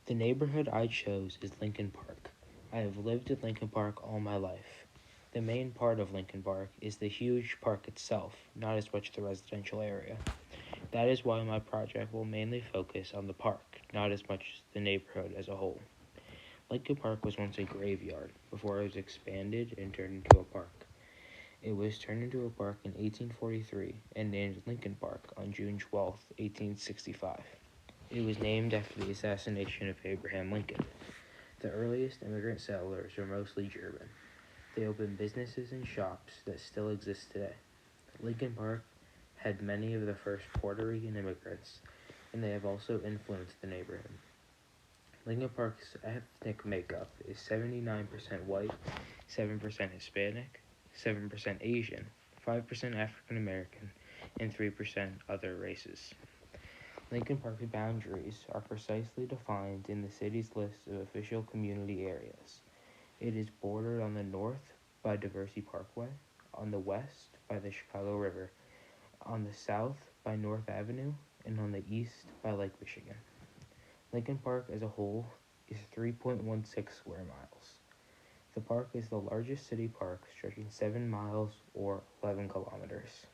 The neighborhood I chose is Lincoln Park. I have lived in Lincoln Park all my life. The main part of Lincoln Park is the huge park itself, not as much the residential area. That is why my project will mainly focus on the park, not as much the neighborhood as a whole. Lincoln Park was once a graveyard before it was expanded and turned into a park. It was turned into a park in 1843 and named Lincoln Park on June 12, 1865. It was named after the assassination of Abraham Lincoln. The earliest immigrant settlers were mostly German. They opened businesses and shops that still exist today. Lincoln Park had many of the first Puerto Rican immigrants, and they have also influenced the neighborhood. Lincoln Park's ethnic makeup is 79% white, 7% Hispanic, 7% Asian, 5% African American, and 3% other races. Lincoln Park's boundaries are precisely defined in the city's list of official community areas. It is bordered on the north by Diversey Parkway, on the west by the Chicago River, on the south by North Avenue, and on the east by Lake Michigan. Lincoln Park as a whole is 3.16 square miles. The park is the largest city park, stretching 7 miles or 11 kilometers.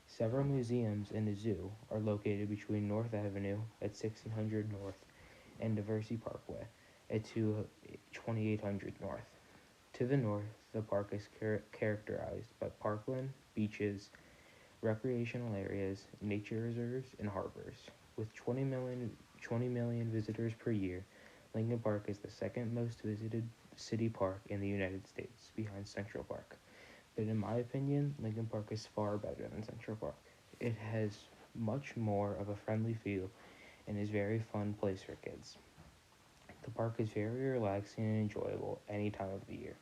Several museums and a zoo are located between North Avenue at 1600 North and Diversey Parkway at 2800 North. To the north, the park is characterized by parkland, beaches, recreational areas, nature reserves, and harbors. With 20 million visitors per year, Lincoln Park is the second most visited city park in the United States, behind Central Park. But in my opinion, Lincoln Park is far better than Central Park. It has much more of a friendly feel and is a very fun place for kids. The park is very relaxing and enjoyable any time of the year,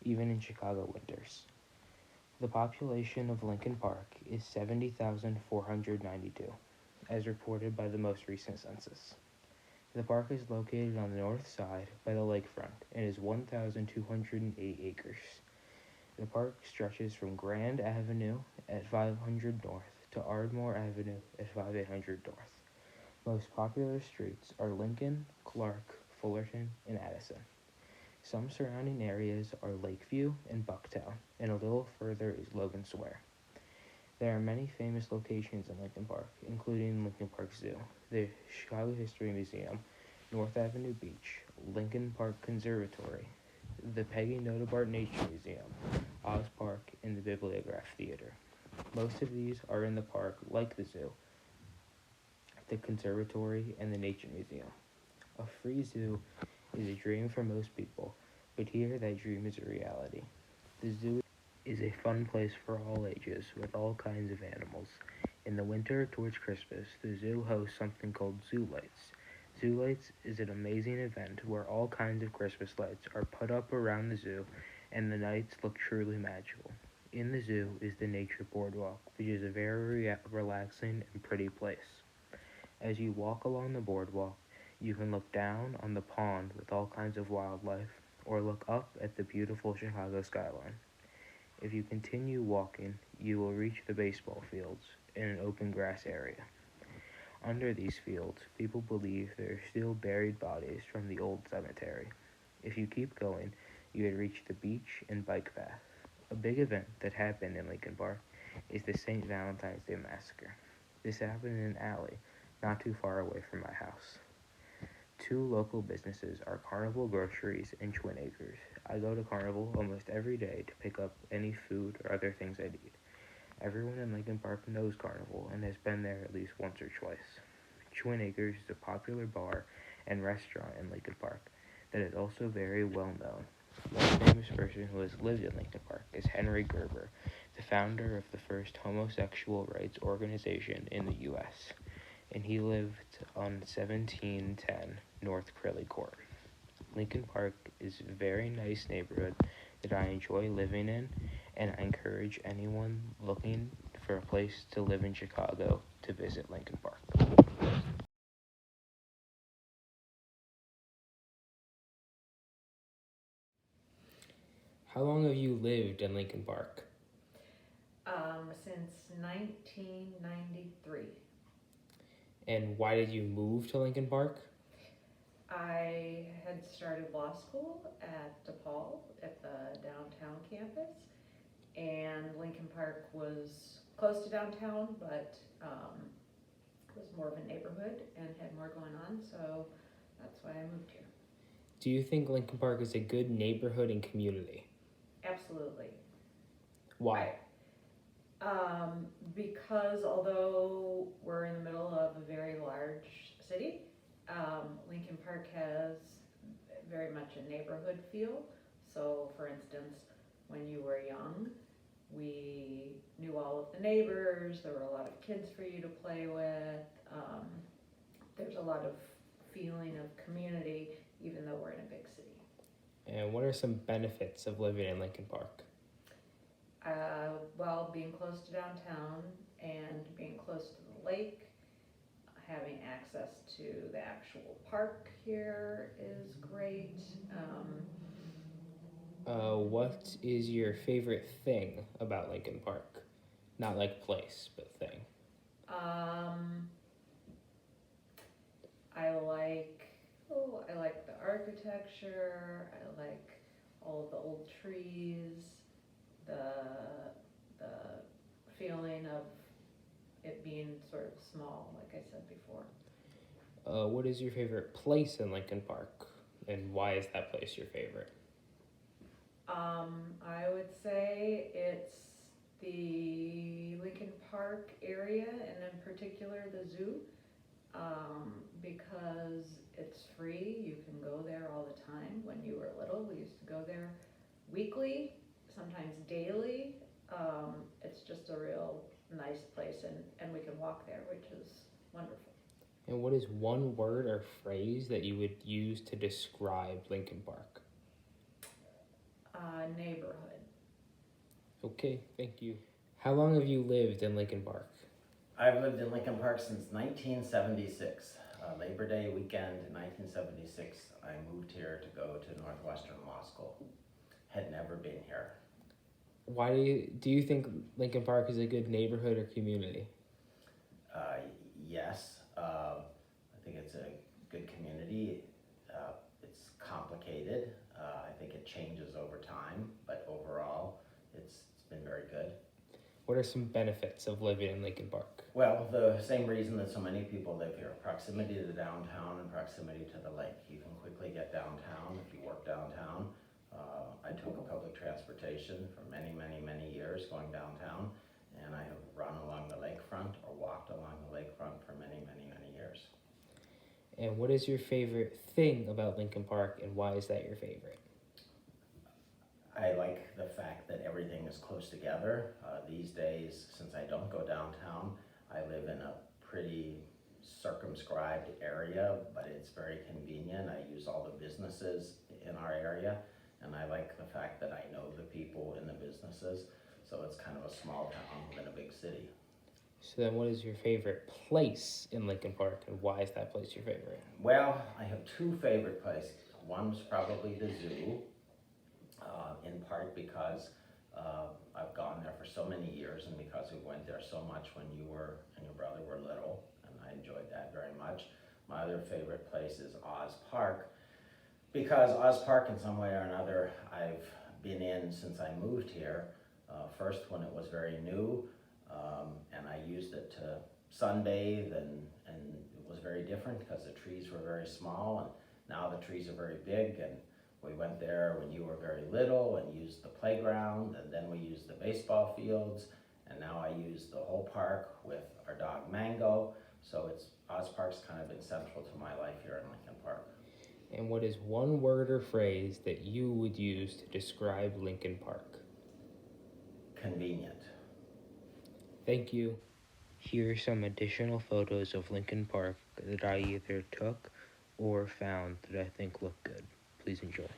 even in Chicago winters. The population of Lincoln Park is 70,492, as reported by the most recent census. The park is located on the north side by the lakefront and is 1,208 acres. The park stretches from Grand Avenue at 500 North to Ardmore Avenue at 5800 North. Most popular streets are Lincoln, Clark, Fullerton, and Addison. Some surrounding areas are Lakeview and Bucktown, and a little further is Logan Square. There are many famous locations in Lincoln Park, including Lincoln Park Zoo, the Chicago History Museum, North Avenue Beach, Lincoln Park Conservatory, the Peggy Notebart Nature Museum, Oz Park, and the Bibliograph Theater. Most of these are in the park, like the zoo, the conservatory, and the Nature Museum. A free zoo is a dream for most people, but here that dream is a reality. The zoo is a fun place for all ages, with all kinds of animals. In the winter, towards Christmas, the zoo hosts something called Zoo Lights. Zoo Lights is an amazing event where all kinds of Christmas lights are put up around the zoo, and the nights look truly magical. In the zoo is the Nature Boardwalk, which is a very relaxing and pretty place. As you walk along the boardwalk, you can look down on the pond with all kinds of wildlife, or look up at the beautiful Chicago skyline. If you continue walking, you will reach the baseball fields in an open grass area. Under these fields, people believe there are still buried bodies from the old cemetery. If you keep going, you would reach the beach and bike path. A big event that happened in Lincoln Park is the St. Valentine's Day Massacre. This happened in an alley not too far away from my house. Two local businesses are Carnival Groceries and Twin Acres. I go to Carnival almost every day to pick up any food or other things I need. Everyone in Lincoln Park knows Carnival and has been there at least once or twice. Twin Acres is a popular bar and restaurant in Lincoln Park that is also very well known. One famous person who has lived in Lincoln Park is Henry Gerber, the founder of the first homosexual rights organization in the U.S., and he lived on 1710 North Crilly Court. Lincoln Park is a very nice neighborhood that I enjoy living in, and I encourage anyone looking for a place to live in Chicago to visit Lincoln Park. How long have you lived in Lincoln Park? Since 1993. And why did you move to Lincoln Park? I had started law school at DePaul at the downtown campus, and Lincoln Park was close to downtown, but was more of a neighborhood and had more going on, so that's why I moved here. Do you think Lincoln Park is a good neighborhood and community? Absolutely. Why? Because although we're in the middle of a very large city, Lincoln Park has very much a neighborhood feel. So, for instance, when you were young, we knew all of the neighbors, there were a lot of kids for you to play with. There's a lot of feeling of community, even though we're in a big city. And what are some benefits of living in Lincoln Park? Well, being close to downtown and being close to the lake, having access to the actual park here is great. What is your favorite thing about Lincoln Park? Not like place, but thing. Um, I like the architecture. I like all of the old trees. The feeling of it being sort of small, like I said before. What is your favorite place in Lincoln Park, and why is that place your favorite? I would say it's the Lincoln Park area, and in particular the zoo, because it's free. You can go there all the time. When you were little, we used to go there weekly, sometimes daily. It's just a real nice place, and we can walk there, which is wonderful. And what is one word or phrase that you would use to describe Lincoln Park? Neighborhood. Okay, thank you. How long have you lived in Lincoln Park? I've lived in Lincoln Park since 1976. Labor Day weekend in 1976, I moved here to go to Northwestern Law School. Had never been here. Why do you think Lincoln Park is a good neighborhood or community? Yes, I think it's a good community. It's complicated. I think it changes over time, but overall, it's been very good. What are some benefits of living in Lincoln Park? Well, the same reason that so many people live here, proximity to downtown and proximity to the lake. You can quickly get downtown if you work downtown. I took a public transportation for many, many, many years going downtown, and I have run along the lakefront or walked along the lakefront for many, many, many years. And what is your favorite thing about Lincoln Park, and why is that your favorite? I like the fact that everything is close together. These days, since I don't go downtown, I live in a pretty circumscribed area, but it's very convenient. I use all the businesses in our area, and I like the fact that I know the people in the businesses, so it's kind of a small town within a big city. So then what is your favorite place in Lincoln Park, and why is that place your favorite? Well, I have two favorite places. One's probably the zoo, in part because I've gone there for so many years, and because we went there so much when you were and your brother were little, and I enjoyed that very much. My other favorite place is Oz Park, because Oz Park in some way or another I've been in since I moved here. First when it was very new, and I used it to sunbathe, and it was very different because the trees were very small, and now the trees are very big, and we went there when you were very little and used the playground, and then we used the baseball fields, and now I use the whole park with our dog Mango. So Oz Park's kind of been central to my life here in Lincoln Park. And what is one word or phrase that you would use to describe Lincoln Park? Convenient. Thank you. Here are some additional photos of Lincoln Park that I either took or found that I think look good. Please enjoy.